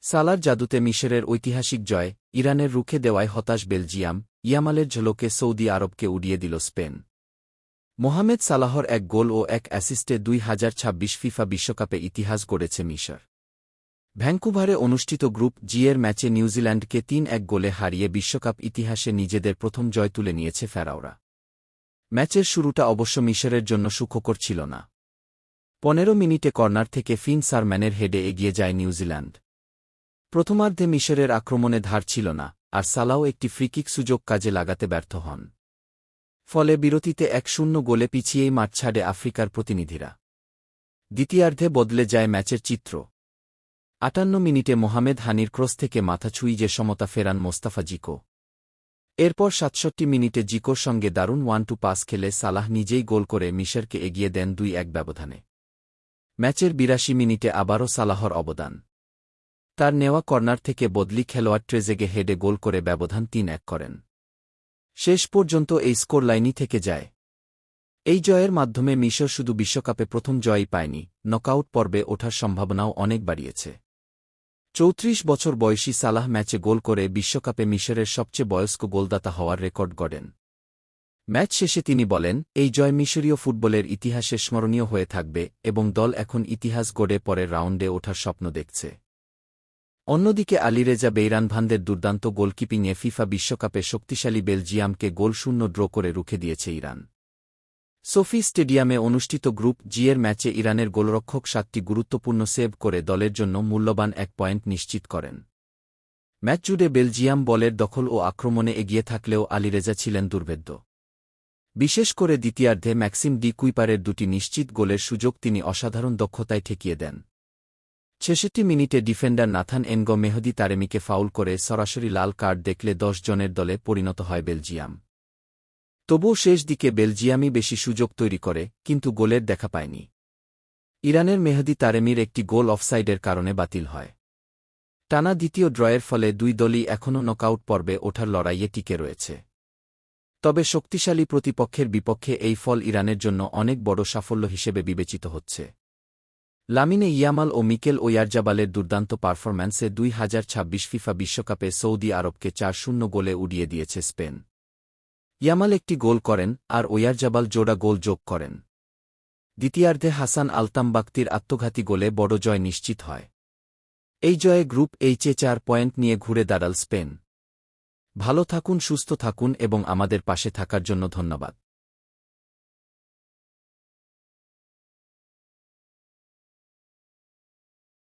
সালার জাদুতে মিশরের ঐতিহাসিক জয়, ইরানের রুখে দেওয়ায় হতাশ বেলজিয়াম, ইয়ামালের ঝলকে সৌদি আরবকে উড়িয়ে দিল স্পেন। মোহামেদ সালাহর এক গোল ও এক অ্যাসিস্টে 2026 ফিফা বিশ্বকাপে ইতিহাস গড়েছে মিশর। ভ্যাঙ্কুভারে অনুষ্ঠিত গ্রুপ জি-এর ম্যাচে নিউজিল্যান্ডকে 3-1 গোলে হারিয়ে বিশ্বকাপ ইতিহাসে নিজেদের প্রথম জয় তুলে নিয়েছে ফেরাওরা। ম্যাচের শুরুটা অবশ্য মিশরের জন্য সুখকর ছিল না। 15 মিনিটে কর্নার থেকে ফিন সারম্যানের হেডে এগিয়ে যায় নিউজিল্যান্ড। প্রথমার্ধে মিশরের আক্রমণে ধার ছিল না, আর সালাও একটি ফ্রিকিক সুযোগ কাজে লাগাতে ব্যর্থ হন। ফলে বিরতিতে 1-0 গোলে পিছিয়েই মাঠ ছাড়ে আফ্রিকার প্রতিনিধিরা। দ্বিতীয়ার্ধে বদলে যায় ম্যাচের চিত্র। 58 মিনিটে মোহামেদ হানির ক্রস থেকে মাথা ছুঁইয়ে সমতা ফেরান মোস্তাফা জিকো। এরপর 67 মিনিটে জিকোর সঙ্গে দারুণ 1-2 পাস খেলে সালাহ নিজেই গোল করে মিশরকে এগিয়ে দেন 2-1 ব্যবধানে। ম্যাচের 82 মিনিটে আবারও সালাহর অবদান। তার নেওয়া কর্নার থেকে বদলি খেলোয়াড় ট্রেজেগে হেডে গোল করে ব্যবধান 3-1 করেন। শেষ পর্যন্ত এই স্কোর লাইনই থেকে যায়। এই জয়ের মাধ্যমে মিশর শুধু বিশ্বকাপে প্রথম জয়ই পায়নি, নকআউট পর্বে ওঠার সম্ভাবনাও অনেক বাড়িয়েছে। 34 বছর বয়সী সালাহ ম্যাচে গোল করে বিশ্বকাপে মিশরের সবচেয়ে বয়স্ক গোলদাতা হওয়ার রেকর্ড গড়েন। ম্যাচ শেষে তিনি বলেন, এই জয় মিশরীয় ফুটবলের ইতিহাসে স্মরণীয় হয়ে থাকবে এবং দল এখন ইতিহাস গড়ে পরের রাউন্ডে ওঠার স্বপ্ন দেখছে। অন্যদিকে আলীরেজা বেইরানভান্দের দুর্দান্ত গোলকিপিংয়ে ফিফা বিশ্বকাপে শক্তিশালী বেলজিয়ামকে গোল-শূন্য ড্র করে রুখে দিয়েছে ইরান। সোফি স্টেডিয়ামে অনুষ্ঠিত গ্রুপ জি-এর ম্যাচে ইরানের গোলরক্ষক 7টি গুরুত্বপূর্ণ সেভ করে দলের জন্য মূল্যবান 1 পয়েন্ট নিশ্চিত করেন। ম্যাচ জুড়ে বেলজিয়াম বলের দখল ও আক্রমণে এগিয়ে থাকলেও আলীরেজা ছিলেন দুর্ভেদ্য। বিশেষ করে দ্বিতীয়ার্ধে ম্যাক্সিম ডি কুইপারের 2টি নিশ্চিত গোলের সুযোগ তিনি অসাধারণ দক্ষতায় ঠেকিয়ে দেন। 66 মিনিটে ডিফেন্ডার নাথান এনগো মেহদি তারেমিকে ফাউল করে সরাসরি লাল কার্ড দেখলে 10 জনের দলে পরিণত হয় বেলজিয়াম। তবুও শেষ দিকে বেলজিয়ামই বেশি সুযোগ তৈরি করে, কিন্তু গোলের দেখা পায়নি। ইরানের মেহদি তারেমির একটি গোল অফসাইডের কারণে বাতিল হয়। টানা দ্বিতীয় ড্রয়ের ফলে দুই দলই এখনও নকআউট পর্বে ওঠার লড়াইয়ে টিকে রয়েছে। তবে শক্তিশালী প্রতিপক্ষের বিপক্ষে এই ফল ইরানের জন্য অনেক বড় সাফল্য হিসেবে বিবেচিত হচ্ছে। লামিনে ইয়ামাল ও মিকেল ওয়ারজাবালের দুর্দান্ত পারফরম্যান্সে 2026 ফিফা বিশ্বকাপে সৌদি আরবকে 4-0 গোলে উড়িয়ে দিয়েছে স্পেন। ইয়ামাল একটি গোল করেন আর ওয়ারজাবাল জোড়া গোল যোগ করেন। দ্বিতীয়ার্ধে হাসান আলতামবাকতির আত্মঘাতী গোলে বড় জয় নিশ্চিত হয়। এই জয়ে গ্রুপ এইচে 4 পয়েন্ট নিয়ে ঘুরে দাঁড়াল স্পেন। ভালো থাকুন, সুস্থ থাকুন এবং আমাদের পাশে থাকার জন্য ধন্যবাদ।